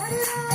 Hare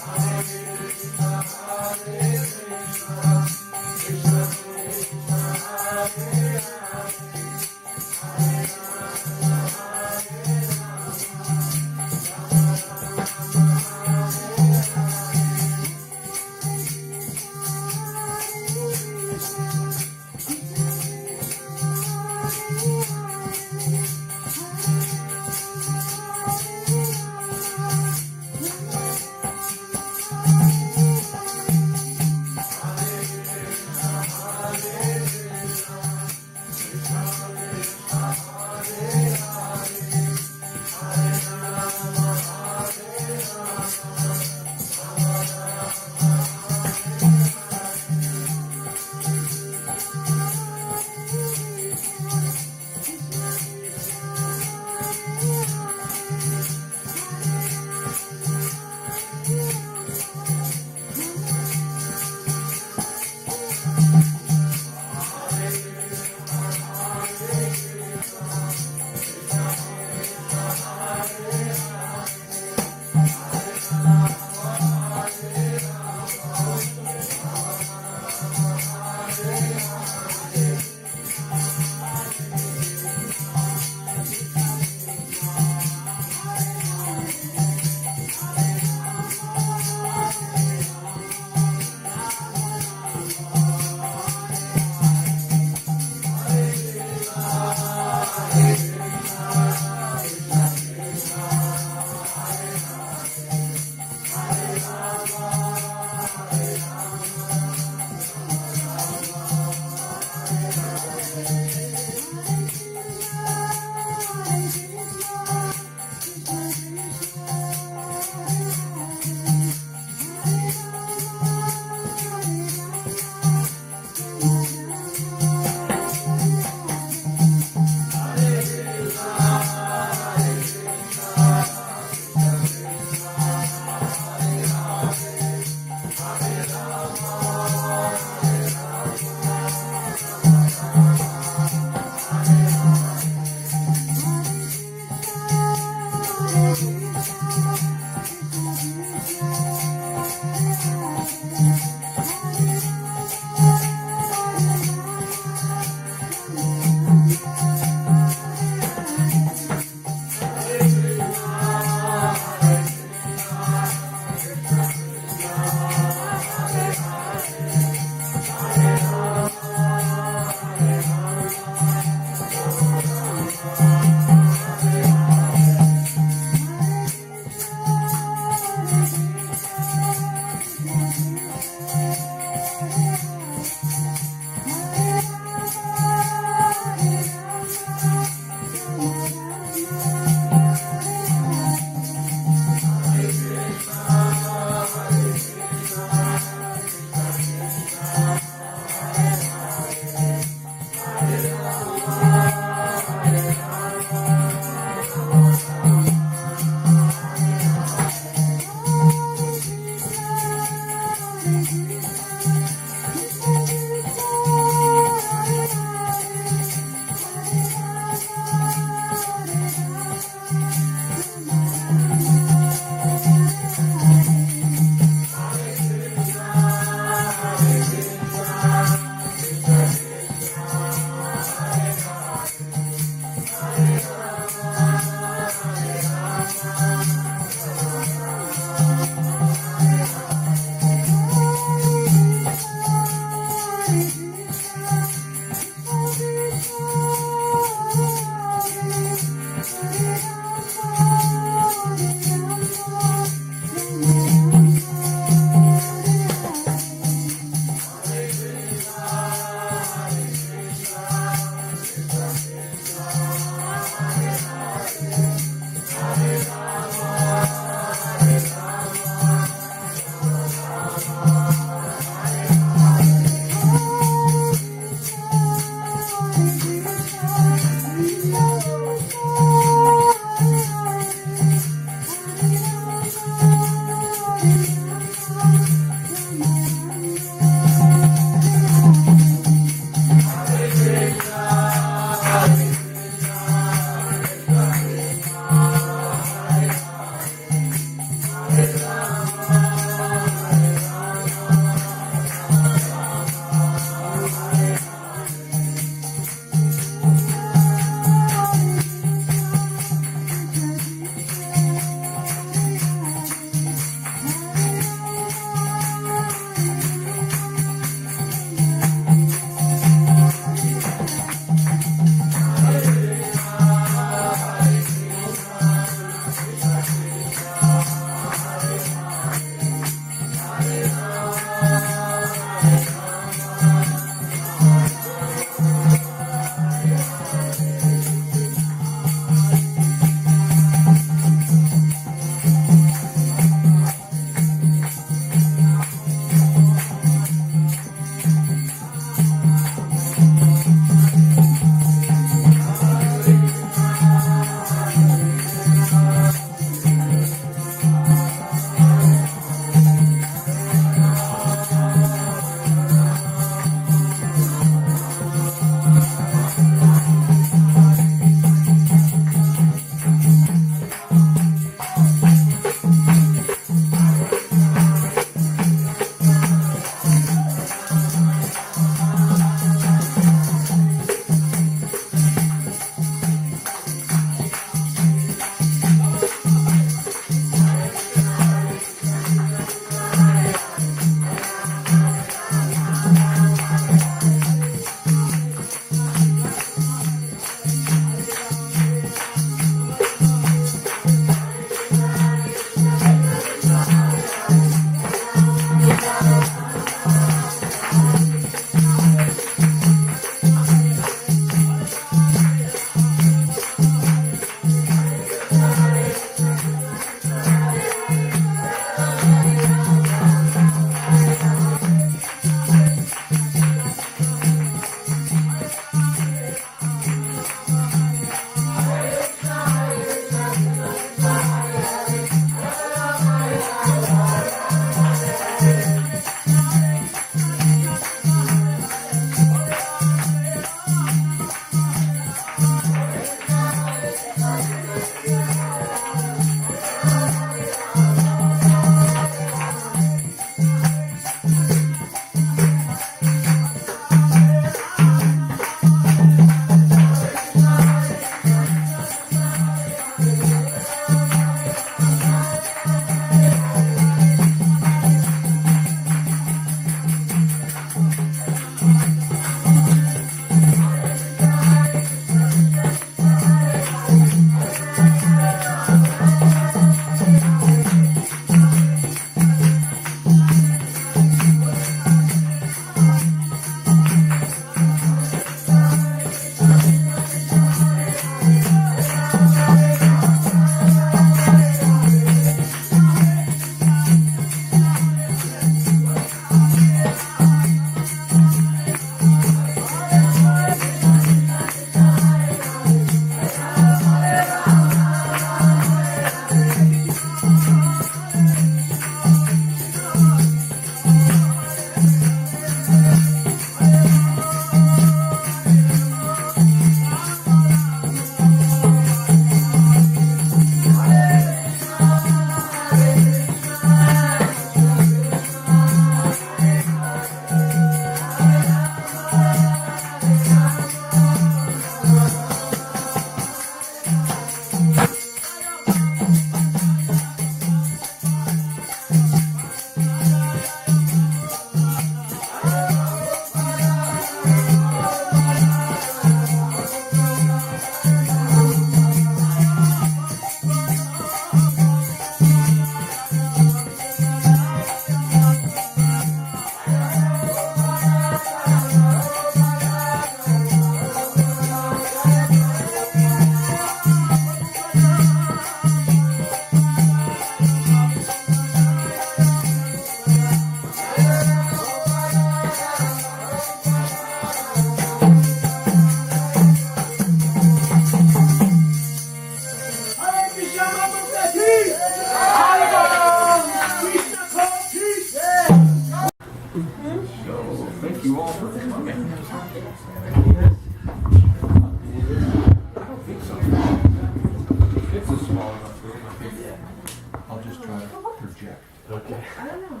check. Okay. I don't know.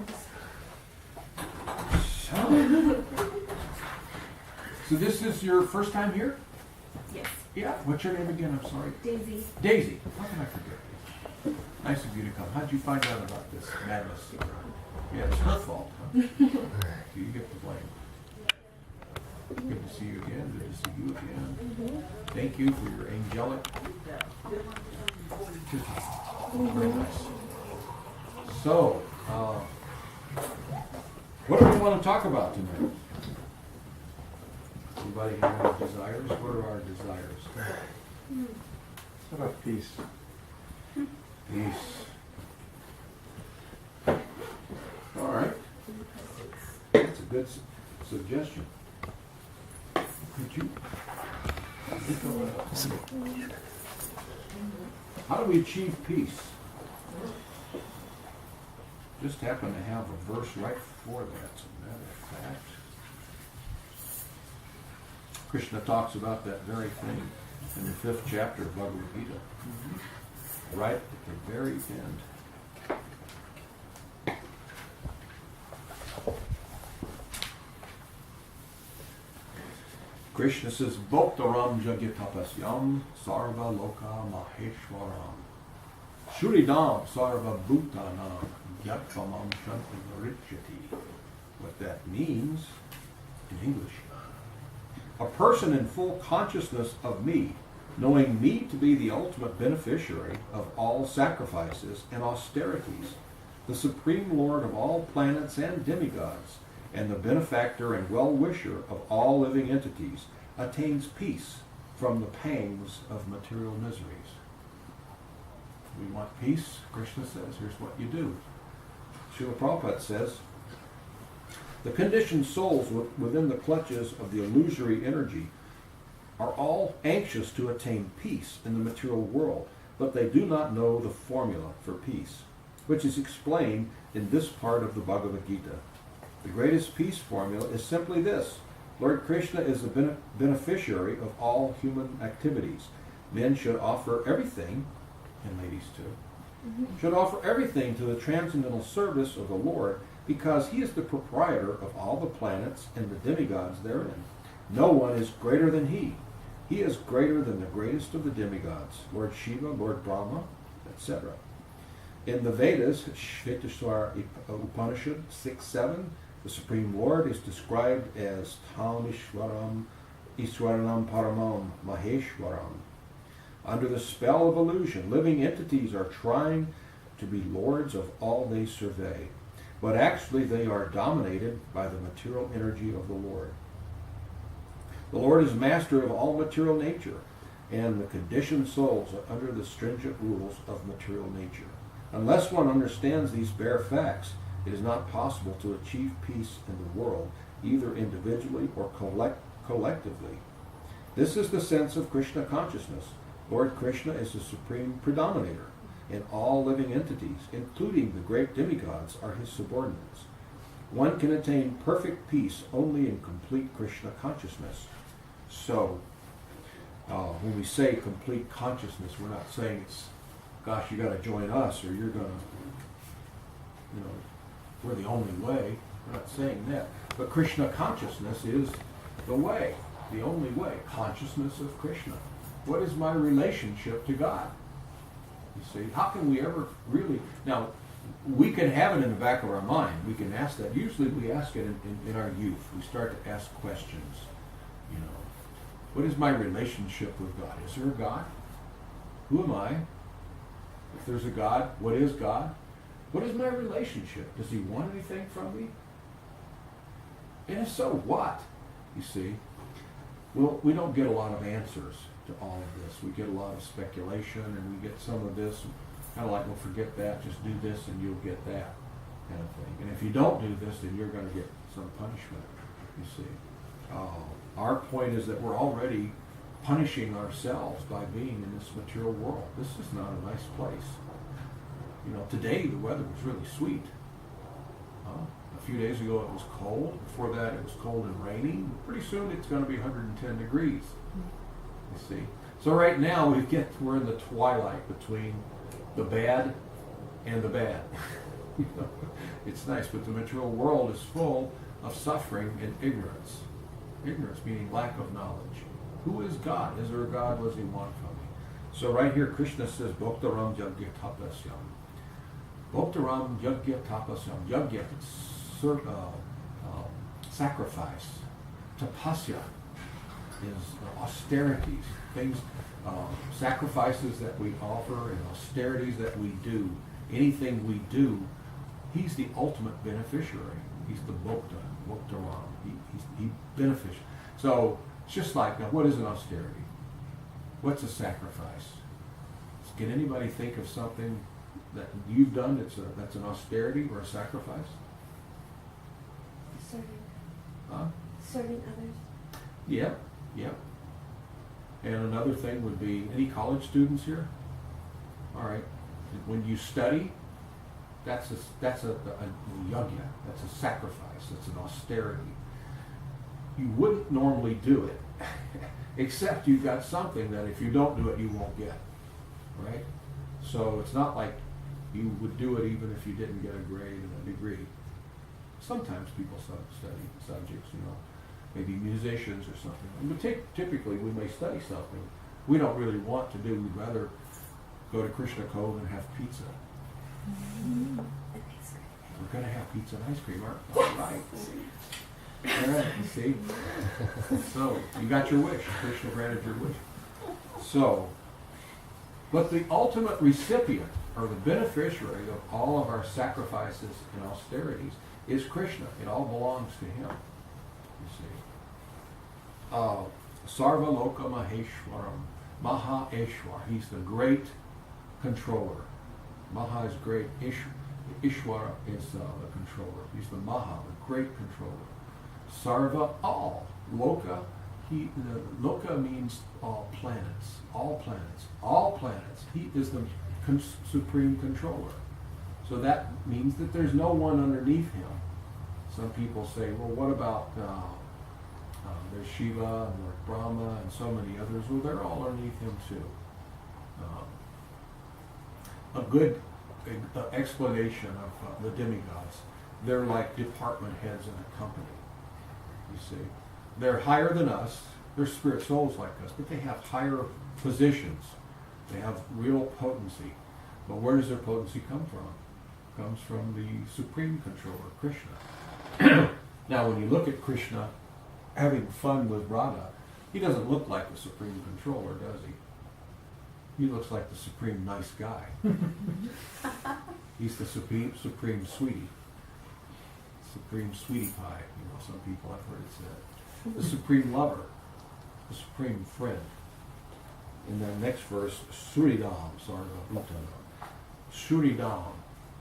So this is your first time here? Yes. Yeah. What's your name again? I'm sorry. Daisy. Daisy. How can I forget you? Nice of you to come. How'd you find out about this madness? Yeah, it's her fault. Huh? You get the blame. Good to see you again. Good to see you again. Thank you for your angelic. Very nice. So, what do we want to talk about tonight? Anybody have any desires? What are our desires? How about peace? Peace. All right. That's a good suggestion. Could you? How do we achieve peace? Just happen to have a verse right before that, as a matter of fact. Krishna talks about that very thing in the 5th chapter of Bhagavad Gita. Right at the very end. Krishna says, Bhoktaram Jagatapasyam Sarva Loka Maheshwaram Shuridam Sarva Bhutanam Yatpamam Shantavarichyati. What that means in English, a person in full consciousness of me, knowing me to be the ultimate beneficiary of all sacrifices and austerities, the supreme lord of all planets and demigods, and the benefactor and well-wisher of all living entities, attains peace from the pangs of material miseries. We want peace, Krishna says, here's what you do. Srila Prabhupada says, the conditioned souls within the clutches of the illusory energy are all anxious to attain peace in the material world, but they do not know the formula for peace, which is explained in this part of the Bhagavad Gita. The greatest peace formula is simply this. Lord Krishna is the beneficiary of all human activities. Men should offer everything, and ladies too, should offer everything to the transcendental service of the Lord, because he is the proprietor of all the planets and the demigods therein. No one is greater than he. He is greater than the greatest of the demigods, Lord Shiva, Lord Brahma, etc. In the Vedas, Shvetashwara Upanishad 6-7, the Supreme Lord is described as Tam Ishwaranam Paramam Maheshwaram. Under the spell of illusion, living entities are trying to be lords of all they survey, but actually they are dominated by the material energy of the Lord. The Lord is master of all material nature, and the conditioned souls are under the stringent rules of material nature. Unless one understands these bare facts, it is not possible to achieve peace in the world, either individually or collectively. This is the sense of Krishna consciousness. Lord Krishna is the supreme predominator, and all living entities, including the great demigods, are his subordinates. One can attain perfect peace only in complete Krishna consciousness. So, when we say complete consciousness, we're not saying it's, gosh, you got to join us, or you're going to, we're the only way. We're not saying that. But Krishna consciousness is the way, the only way. Consciousness of Krishna. What is my relationship to God? You see, how can we ever really... Now, we can have it in the back of our mind. We can ask that. Usually we ask it in our youth. We start to ask questions. What is my relationship with God? Is there a God? Who am I? If there's a God, what is God? What is my relationship? Does he want anything from me? And if so, what? You see? Well, we don't get a lot of answers to all of this. We get a lot of speculation, and we get some of this, kind of like, well, forget that, just do this and you'll get that kind of thing. And if you don't do this, then you're going to get some punishment, you see. Our point is that we're already punishing ourselves by being in this material world. This is not a nice place. Today the weather was really sweet. A few days ago it was cold. Before that it was cold and raining. Pretty soon it's going to be 110 degrees. You see. So right now we're in the twilight between the bad and the bad. You know, it's nice, but the material world is full of suffering and ignorance. Ignorance meaning lack of knowledge. Who is God? Is there a God? What does he want from me? So right here, Krishna says, Bhaktaram Yagya Tapasyam. Bhaktaram Yagya Tapasyam. Yagya, sacrifice. Tapasya is austerities, things, sacrifices that we offer and austerities that we do. Anything we do, he's the ultimate beneficiary. He's the Bhaktaram. He's beneficial. So it's just like, now what is an austerity? What's a sacrifice? Can anybody think of something that you've done that's an austerity or a sacrifice? Serving. Huh? Serving others. Yeah, yeah. And another thing would be, any college students here? All right. When you study, that's a yagya, that's a sacrifice, that's an austerity. You wouldn't normally do it, except you've got something that if you don't do it, you won't get, right? So it's not like you would do it even if you didn't get a grade and a degree. Sometimes people study subjects, you know, maybe musicians or something. But typically we may study something we don't really want to do. We'd rather go to Krishna Cove and have pizza. Mm-hmm. We're going to have pizza and ice cream, aren't we? All right. All right, you see? So, you got your wish. Krishna granted your wish. So, but the ultimate recipient, or the beneficiary of all of our sacrifices and austerities, is Krishna. It all belongs to him, you see. Sarva Loka Maheshwaram. Maha Eshwar. He's the great controller. Maha is great. Ishwara is the controller. He's the Maha, the great controller. Sarva, all. Loka, Loka means all planets. All planets. All planets. He is the supreme controller. So that means that there's no one underneath him. Some people say, well, what about there's Shiva and there's Brahma and so many others? Well, they're all underneath him too. A good explanation of the demigods, they're like department heads in a company. You see, they're higher than us. They're spirit souls like us, but they have higher positions. They have real potency. But where does their potency come from? It comes from the supreme controller, Krishna. Now, when you look at Krishna having fun with Radha, he doesn't look like the supreme controller, does he? He looks like the supreme nice guy. He's the supreme sweetie. Supreme sweetie pie, you know, some people I've heard it said. The supreme lover, the supreme friend. In the next verse, Suridam, Sarvabhutanam. Suridam,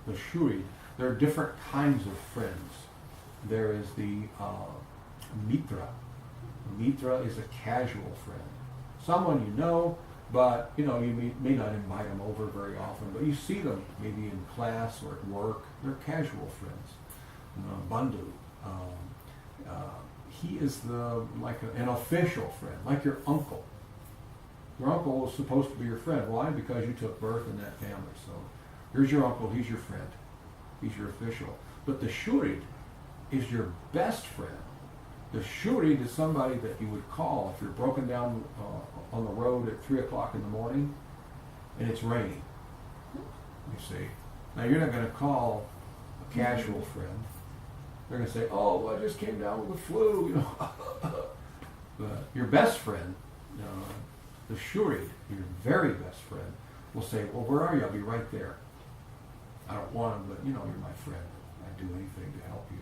the Shuri, there are different kinds of friends. There is the Mitra. Mitra is a casual friend. Someone you know, but you know, you may not invite them over very often, but you see them maybe in class or at work. They're casual friends. Bandhu. He is like an official friend, like your uncle. Your uncle is supposed to be your friend. Why? Because you took birth in that family. So here's your uncle, he's your friend. He's your official. But the Shurid is your best friend. The Shurid is somebody that you would call if you're broken down on the road at 3 o'clock in the morning and it's raining. You see. Now you're not going to call a casual friend. They're going to say, oh, well, I just came down with the flu, you know. But your best friend, the Shurid, your very best friend, will say, well, where are you? I'll be right there. I don't want him, but you know, you're my friend. I'd do anything to help you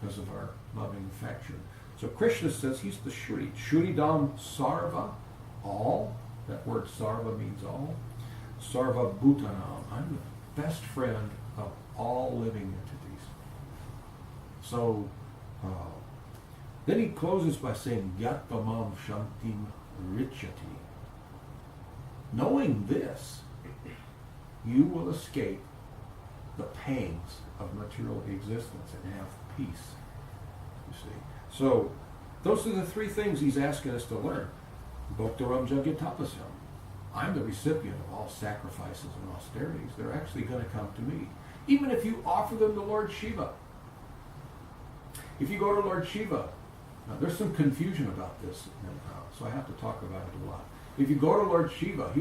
because of our loving affection. So Krishna says he's the Shurid. Shuridam Sarva, all. That word Sarva means all. Sarva Bhutanam. I'm the best friend of all living entities. So then he closes by saying, Yatpamam Shantim Richati. Knowing this, you will escape the pangs of material existence and have peace. You see. So those are the three things he's asking us to learn. Bhaktaram Jagyatapasyam. I'm the recipient of all sacrifices and austerities. They're actually going to come to me. Even if you offer them to Lord Shiva. If you go to Lord Shiva, now there's some confusion about this, so I have to talk about it a lot. If you go to Lord Shiva,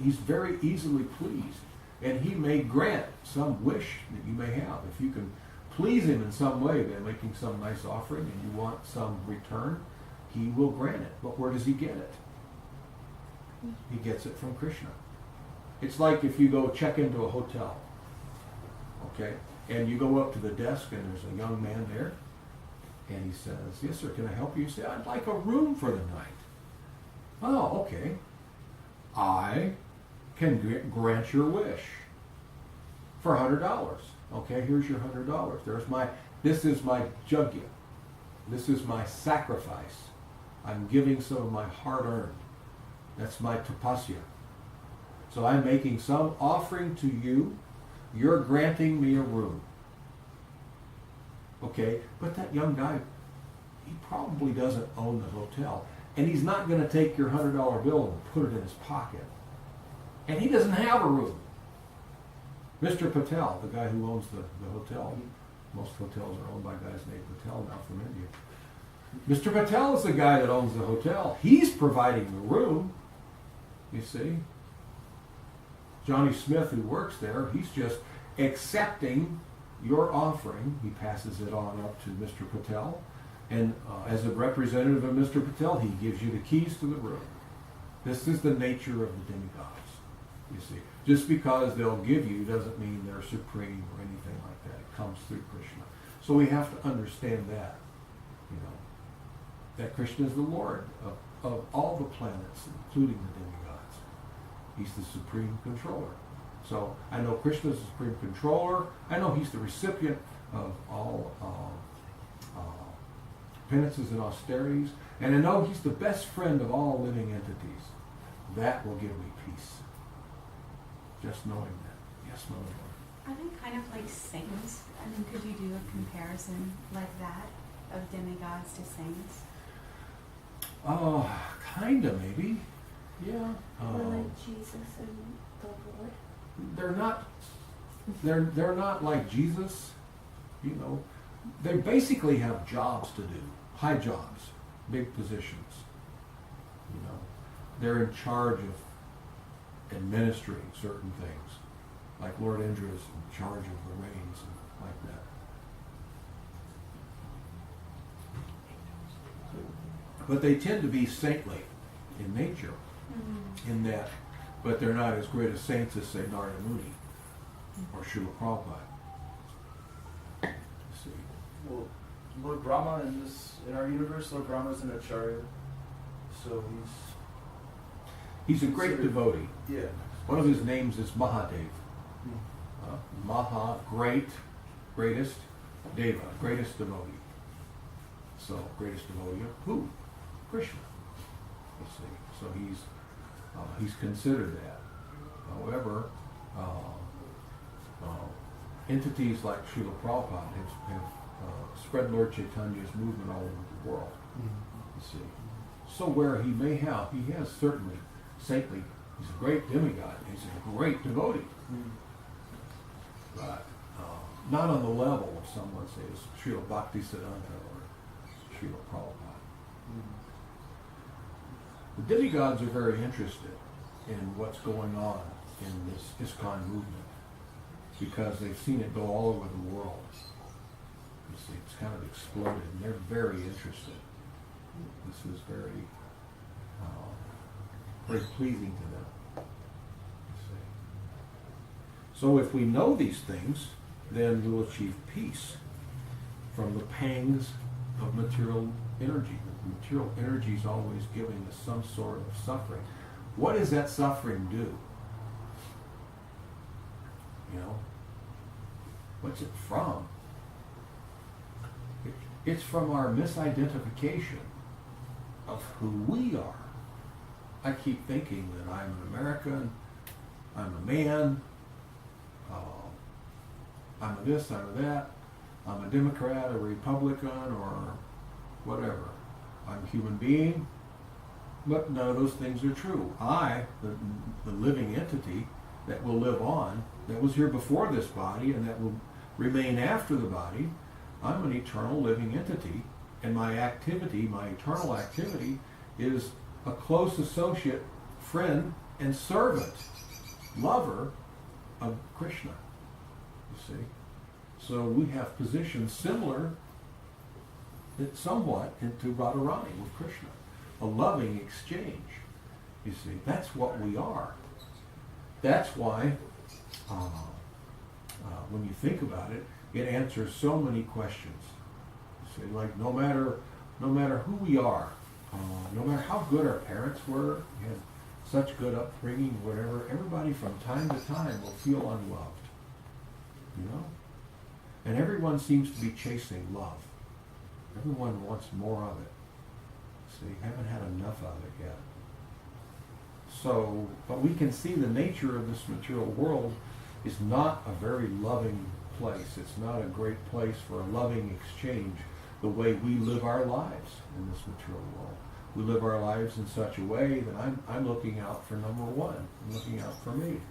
he's very easily pleased, and he may grant some wish that you may have. If you can please him in some way by making some nice offering and you want some return, he will grant it. But where does he get it? He gets it from Krishna. It's like if you go check into a hotel, okay, and you go up to the desk and there's a young man there, and he says, "Yes, sir, can I help you?" You say, "I'd like a room for the night." "Oh, okay. I can grant your wish for $100. Okay, here's your $100. This is my jugya. This is my sacrifice. I'm giving some of my hard-earned. That's my tapasya. So I'm making some offering to you. You're granting me a room." Okay, but that young guy, he probably doesn't own the hotel. And he's not going to take your $100 bill and put it in his pocket. And he doesn't have a room. Mr. Patel, the guy who owns the hotel, most hotels are owned by guys named Patel now from India. Mr. Patel is the guy that owns the hotel. He's providing the room, you see. Johnny Smith, who works there, he's just accepting your offering. He passes it on up to Mr. Patel. And as a representative of Mr. Patel, he gives you the keys to the room. This is the nature of the demigods, you see. Just because they'll give you doesn't mean they're supreme or anything like that. It comes through Krishna. So we have to understand that, you know, that Krishna is the Lord of all the planets, including the demigods. He's the supreme controller. So I know Krishna is the supreme controller. I know he's the recipient of all penances and austerities. And I know he's the best friend of all living entities. That will give me peace. Just knowing that. Yes, my Lord. Are they kind of like saints? I mean, could you do a comparison like that of demigods to saints? Kinda maybe. Yeah. Or like Jesus and the Lord. They're not like Jesus, you know. They basically have jobs to do, high jobs, big positions. You know, they're in charge of administering certain things, like Lord Indra is in charge of the rains and like that. But they tend to be saintly in nature, in that, but they're not as great as saints as, say, Narada Muni or Srila Prabhupada. See. Well, Lord Brahma in our universe, Lord Brahma is an acharya, so He's a great devotee. yeah. One of his names is Mahadev. Greatest, Deva, greatest devotee. So, greatest devotee of who? Krishna. You see. So he's considered that. However, entities like Srila Prabhupada have spread Lord Chaitanya's movement all over the world. You see. So where he has certainly saintly, he's a great demigod, he's a great devotee. But not on the level of someone, say, as Srila Bhaktisiddhanta or Srila Prabhupada. The demigods are very interested in what's going on in this ISKCON movement because they've seen it go all over the world. You see, it's kind of exploded, and they're very interested. This is very pleasing to them. You see. So if we know these things, then we'll achieve peace from the pangs of material energy. The material energy is always giving us some sort of suffering. What does that suffering do? You know? What's it from? It's from our misidentification of who we are. I keep thinking that I'm an American, I'm a man, I'm a this, I'm a that, I'm a Democrat, a Republican, or whatever. I'm a human being, but none of those things are true. I, the living entity that will live on, that was here before this body and that will remain after the body. I'm an eternal living entity, and my activity, my eternal activity, is a close associate, friend, and servant, lover of Krishna. You see? So we have positions similar somewhat into Radharani with Krishna. A loving exchange. You see, that's what we are. That's why, when you think about it, it answers so many questions. You see, like no matter who we are, no matter how good our parents were, we had such good upbringing, whatever, everybody from time to time will feel unloved. You know? And everyone seems to be chasing love. Everyone wants more of it. See, haven't had enough of it yet. So, but we can see the nature of this material world is not a very loving place. It's not a great place for a loving exchange the way we live our lives in this material world. We live our lives in such a way that I'm looking out for number one. I'm looking out for me,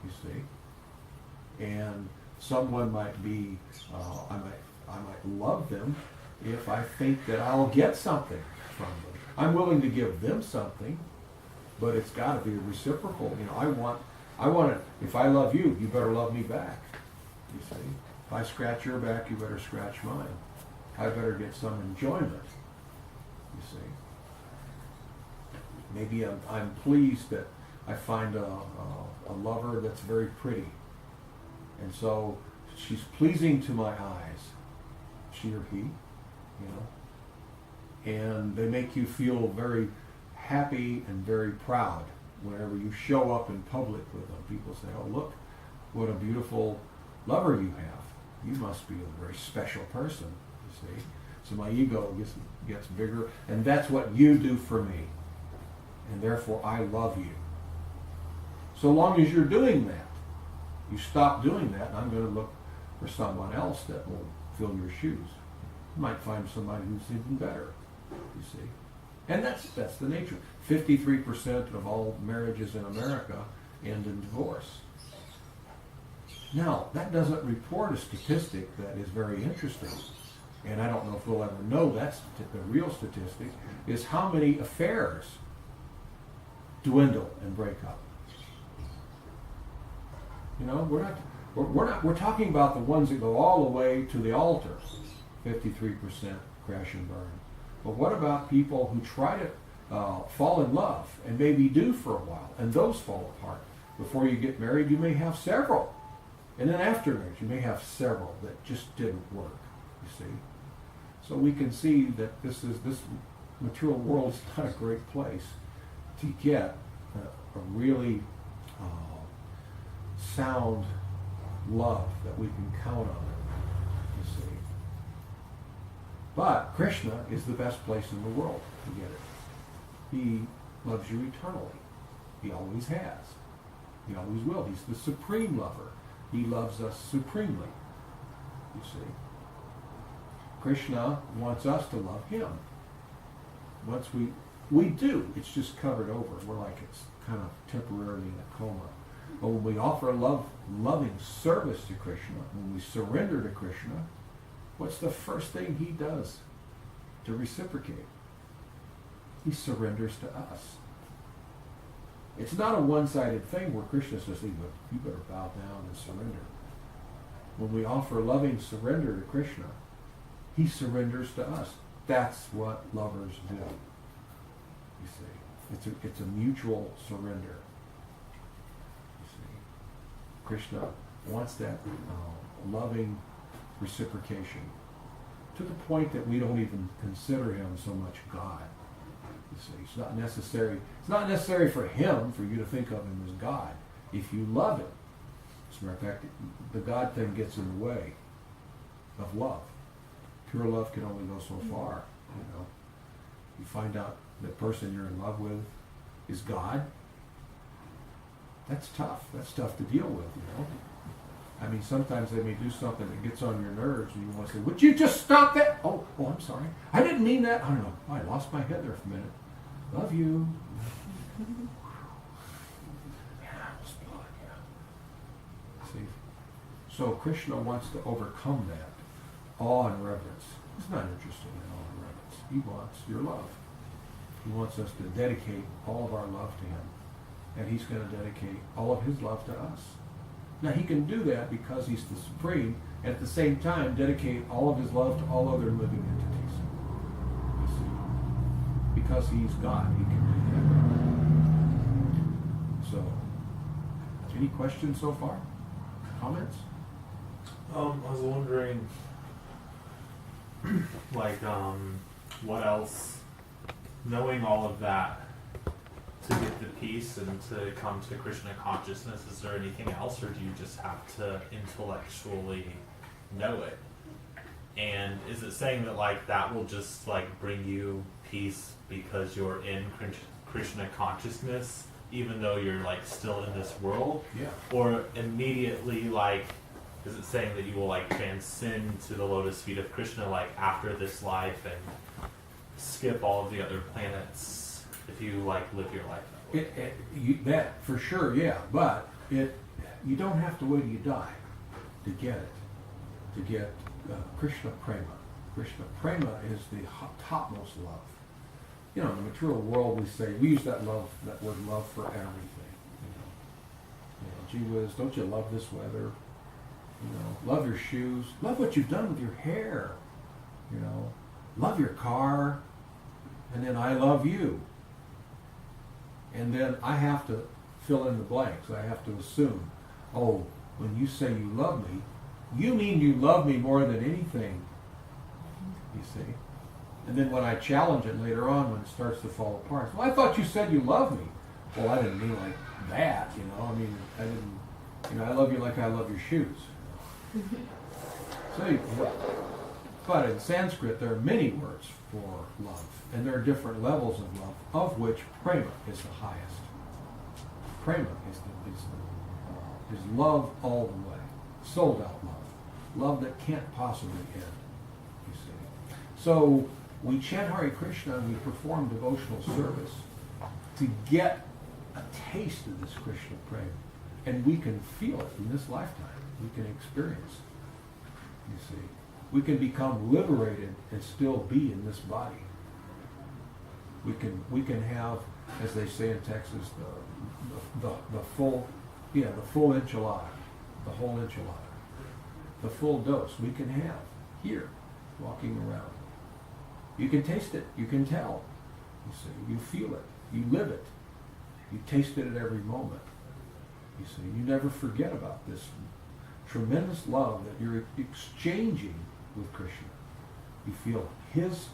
you see. And someone might be, I might love them if I think that I'll get something from them. I'm willing to give them something, but it's got to be reciprocal. You know, I want it. If I love you, you better love me back. You see, if I scratch your back, you better scratch mine. I better get some enjoyment. You see, maybe I'm pleased that I find a lover that's very pretty, and so she's pleasing to my eyes, she or he, you know, and they make you feel very happy and very proud whenever you show up in public with them. People say, oh, look, what a beautiful lover you have. You must be a very special person, you see. So my ego gets bigger, and that's what you do for me. And therefore, I love you. So long as you're doing that, you stop doing that, and I'm going to look for someone else that will fill your shoes. You might find somebody who's even better, you see. And that's the nature. 53% of all marriages in America end in divorce. Now, that doesn't report a statistic that is very interesting, and I don't know if we'll ever know that's the real statistic, is how many affairs dwindle and break up. You know, we're talking about the ones that go all the way to the altar. 53% crash and burn. But what about people who try to fall in love and maybe do for a while, and those fall apart? Before you get married, you may have several. And then after marriage, you may have several that just didn't work, you see. So we can see that this material world is not a great place to get a really sound love that we can count on, you see. But Krishna is the best place in the world to get it. He loves you eternally. He always has. He always will. He's the supreme lover. He loves us supremely, you see. Krishna wants us to love him. Once we do, it's just covered over. We're like it's kind of temporarily in a coma. But when we offer loving service to Krishna, when we surrender to Krishna, what's the first thing he does to reciprocate? He surrenders to us. It's not a one-sided thing where Krishna says, you better bow down and surrender. When we offer loving surrender to Krishna, he surrenders to us. That's what lovers do. You see, it's a mutual surrender. You see, Krishna wants that loving reciprocation to the point that we don't even consider him so much God. You see, it's not necessary. It's not necessary for him for you to think of him as God if you love him. As a matter of fact, the God thing gets in the way of love. Pure love can only go so far. You know, you find out the person you're in love with is God. That's tough. That's tough to deal with. You know. I mean, sometimes they may do something that gets on your nerves, and you want to say, "Would you just stop that?" Oh, I'm sorry. I didn't mean that. I don't know. I lost my head there for a minute. Love you. Yeah, So Krishna wants to overcome that awe and reverence. He's not interested in awe and reverence. He wants your love. He wants us to dedicate all of our love to him. And he's going to dedicate all of his love to us. Now he can do that because he's the supreme, and at the same time dedicate all of his love to all other living entities. You see? Because he's God, he can do that. So, any questions so far? Comments? I was wondering, like, what else, knowing all of that, to get the peace and to come to Krishna consciousness, is there anything else, or do you just have to intellectually know it? And is it saying that, like, that will just, like, bring you peace because you're in Krishna consciousness, even though you're, like, still in this world? Yeah. Or immediately, like, is it saying that you will, like, transcend to the lotus feet of Krishna, like, after this life and skip all of the other planets if you, like, live your life that way? That for sure, yeah. But you don't have to wait till you die to get it. To get Krishna prema. Krishna prema is the topmost love. You know, in the material world, we use that word love for everything. Gee whiz, don't you love this weather? Love your shoes. Love what you've done with your hair. Love your car. And then I love you. And then I have to fill in the blanks. I have to assume, oh, when you say you love me, you mean you love me more than anything. You see? And then when I challenge it later on, when it starts to fall apart, well, I thought you said you love me. Well, I didn't mean like that, I mean, I didn't, I love you like I love your shoes. So, but in Sanskrit, there are many words for love, and there are different levels of love, of which prema is the highest. Prema is love all the way, sold out love that can't possibly end. You see, so we chant Hare Krishna and we perform devotional service to get a taste of this Krishna prema, and we can feel it in this lifetime. We can experience. You see, we can become liberated and still be in this body. We can have, as they say in Texas, the full enchilada, the whole enchilada, the full dose we can have here, walking around. You can taste it. You can tell. You see, you feel it. You live it. You taste it at every moment. You see, you never forget about this tremendous love that you're exchanging with Krishna. You feel his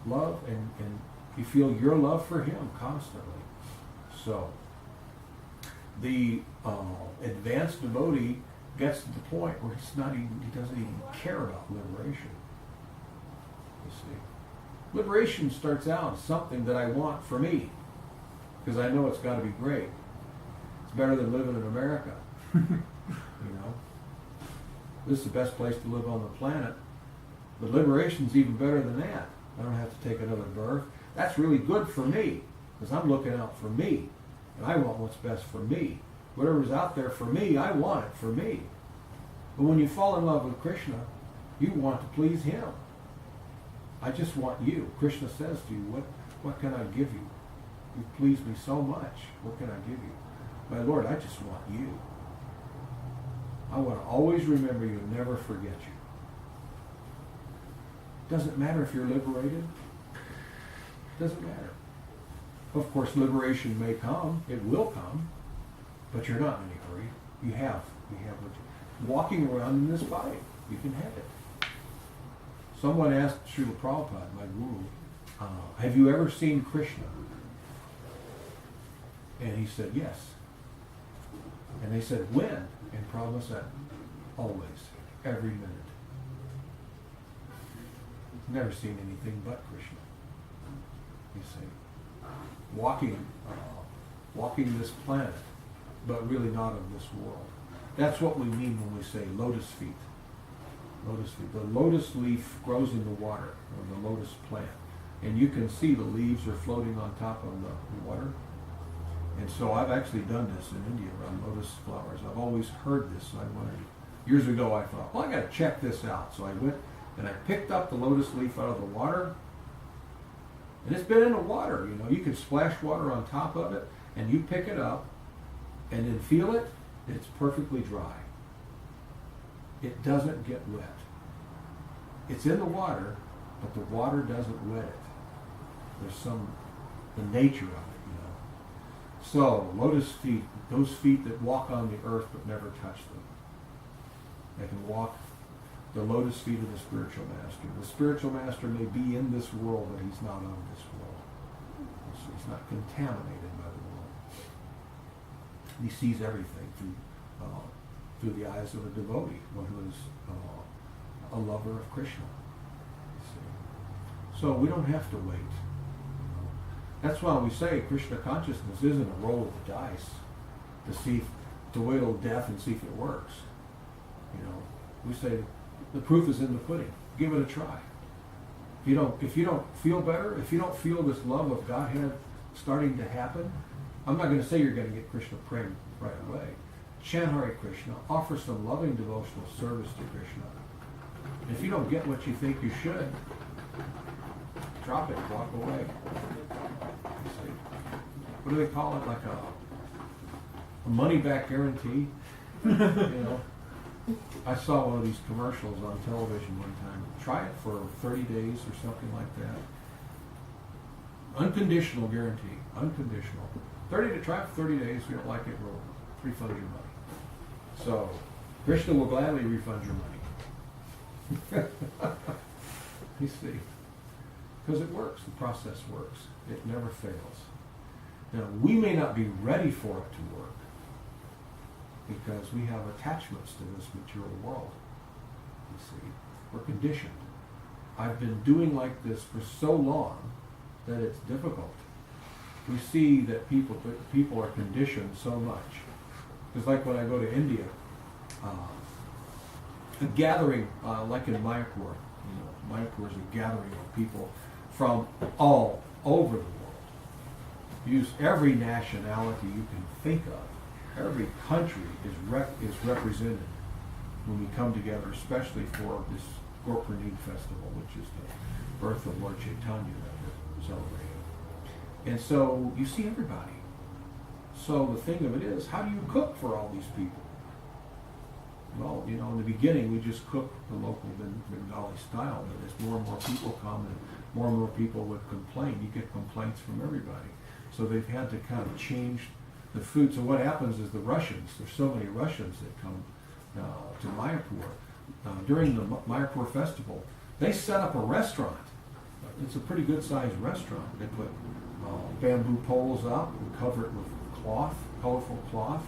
love and you feel your love for him constantly. So the advanced devotee gets to the point where he doesn't even care about liberation. You see, liberation starts out as something that I want for me, because I know it's got to be great. It's better than living in America. This is the best place to live on the planet. But liberation's even better than that. I don't have to take another birth. That's really good for me, because I'm looking out for me, and I want what's best for me. Whatever's out there for me, I want it for me. But when you fall in love with Krishna, you want to please him. I just want you. Krishna says to you, what can I give you? You please me so much. What can I give you? My Lord, I just want you. I want to always remember you and never forget you. Doesn't matter if you're liberated. Doesn't matter. Of course, liberation may come. It will come. But you're not in any hurry. You have what walking around in this body. You can have it. Someone asked Srila Prabhupada, my guru, have you ever seen Krishna? And he said, yes. And they said, when? And Prabhupada said, always, every minute. Never seen anything but Krishna. You see, walking this planet, but really not of this world. That's what we mean when we say lotus feet. Lotus feet. The lotus leaf grows in the water, or the lotus plant, and you can see the leaves are floating on top of the water. And so I've actually done this in India around lotus flowers. I've always heard this, so I wanted Years ago I thought, well, I got to check this out. So I went and I picked up the lotus leaf out of the water. And it's been in the water, you know. You can splash water on top of it, and you pick it up, and then feel it, it's perfectly dry. It doesn't get wet. It's in the water, but the water doesn't wet it. There's the nature of it, you know. So, lotus feet, those feet that walk on the earth but never touch them. They can walk the lotus feet of the spiritual master. The spiritual master may be in this world, but he's not of this world. He's not contaminated by the world. He sees everything through the eyes of a devotee, one who is a lover of Krishna. You see. So we don't have to wait. You know. That's why we say Krishna consciousness isn't a roll of the dice to wait till death and see if it works. You know, we say the proof is in the pudding. Give it a try. If you don't feel better, if you don't feel this love of Godhead starting to happen, I'm not going to say you're going to get Krishna prem right away. Chant Hare Krishna. Offer some loving devotional service to Krishna. And if you don't get what you think you should, drop it. Walk away. You see. What do they call it? Like a money-back guarantee. You know. I saw one of these commercials on television one time. Try it for 30 days or something like that. Unconditional guarantee. Unconditional. Try it for 30 days. If you don't like it, we'll refund your money. So, Krishna will gladly refund your money. You see. Because it works. The process works. It never fails. Now, we may not be ready for it to work, because we have attachments to this material world. You see, we're conditioned. I've been doing like this for so long that it's difficult. We see that people are conditioned so much. It's like when I go to India, a gathering like in Mayapur. You know, Mayapur is a gathering of people from all over the world. Use every nationality you can think of. Every country is represented when we come together, especially for this Gopurnid festival, which is the birth of Lord Chaitanya that we're celebrating. And so you see everybody. So the thing of it is, how do you cook for all these people? Well, you know, in the beginning we just cooked the local Bengali style, but as more and more people come and more people would complain, you get complaints from everybody. So they've had to kind of change the food. So what happens is the Russians, there's so many Russians that come to Mayapur. During the Mayapur festival, they set up a restaurant. It's a pretty good sized restaurant. They put bamboo poles up and cover it with cloth, colorful cloth,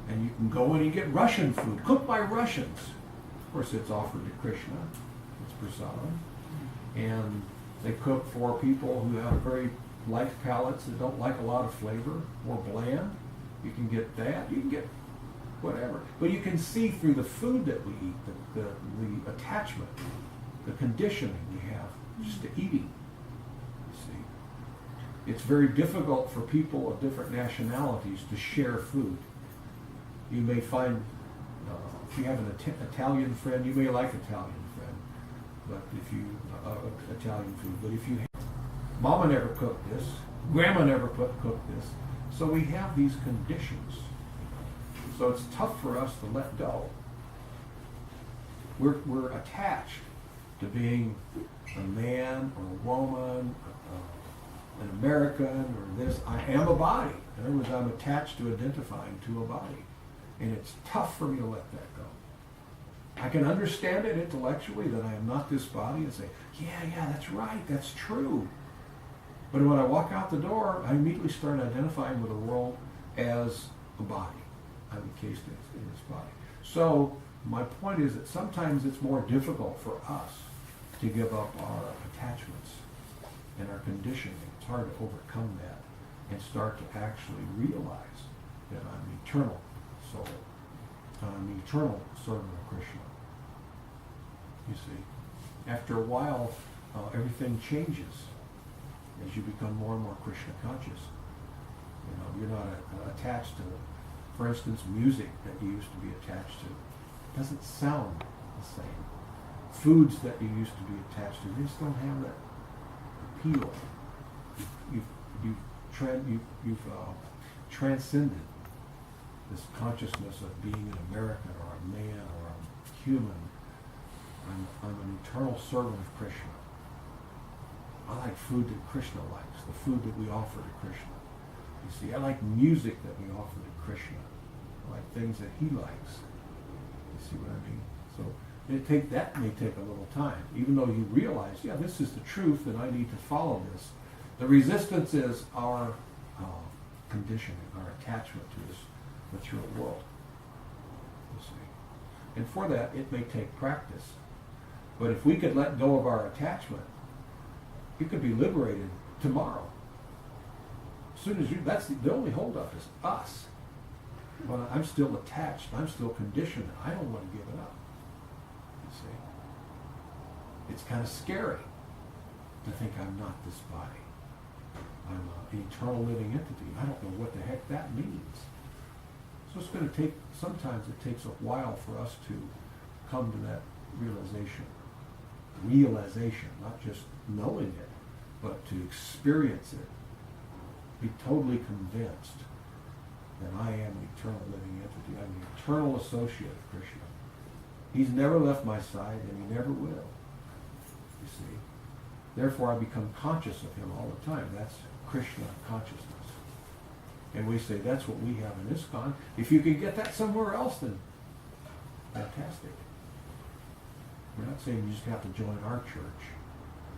and you can go in and get Russian food, cooked by Russians. Of course, it's offered to Krishna. It's prasadam. And they cook for people who have very light palates that don't like a lot of flavor, more bland. You can get that. You can get whatever. But you can see through the food that we eat, the attachment, the conditioning we have just to eating. You see, it's very difficult for people of different nationalities to share food. You may find, if you have an Italian friend, you may like Italian friend, but if you Italian food. But if you Mama never cooked this, Grandma never cooked this. So we have these conditions. So it's tough for us to let go. We're attached to being a man or a woman, an American or this. I am a body. In other words, I'm attached to identifying to a body. And it's tough for me to let that go. I can understand it intellectually that I am not this body and say, yeah, that's right, that's true. But when I walk out the door, I immediately start identifying with the world as a body. I'm encased in this body. So my point is that sometimes it's more difficult for us to give up our attachments and our conditioning. It's hard to overcome that and start to actually realize that I'm an eternal soul. I'm an eternal servant of Krishna. You see, after a while, everything changes. As you become more and more Krishna conscious, you know, you're not attached to, for instance, music that you used to be attached to, doesn't sound the same. Foods that you used to be attached to, they just don't have that appeal. You've transcended this consciousness of being an American or a man or a human. I'm an eternal servant of Krishna. I like food that Krishna likes, the food that we offer to Krishna. You see, I like music that we offer to Krishna. I like things that he likes. You see what I mean? So that may take a little time, even though you realize, yeah, this is the truth and I need to follow this. The resistance is our conditioning, our attachment to this material world. You see. And for that, it may take practice. But if we could let go of our attachment, you could be liberated tomorrow. As soon as that's the only holdup is us. But I'm still attached. I'm still conditioned. I don't want to give it up. You see, it's kind of scary to think I'm not this body. I'm an eternal living entity. I don't know what the heck that means. So it's going to take. Sometimes it takes a while for us to come to that realization. Realization, not just knowing it, but to experience it. Be totally convinced that I am an eternal living entity. I'm an eternal associate of Krishna. He's never left my side, and he never will. You see? Therefore, I become conscious of him all the time. That's Krishna consciousness. And we say that's what we have in ISKCON. If you can get that somewhere else, then fantastic. We're not saying you just have to join our church.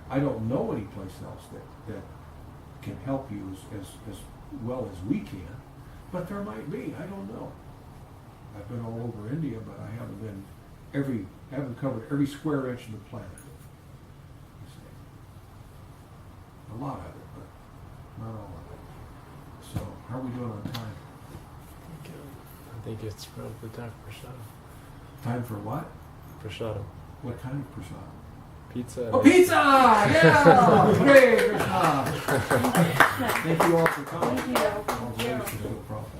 I don't know any place else that can help you as well as we can, but there might be. I don't know. I've been all over India, but I haven't covered every square inch of the planet. You see. A lot of it, but not all of it. So, how are we doing on time? I think it's probably time for prasada. Time for what? Prasada. What kind of prasad? Pizza. Oh, pizza! Yeah! Hooray, Krishna! Thank you all for coming. Thank you. All the way to the Prabhu.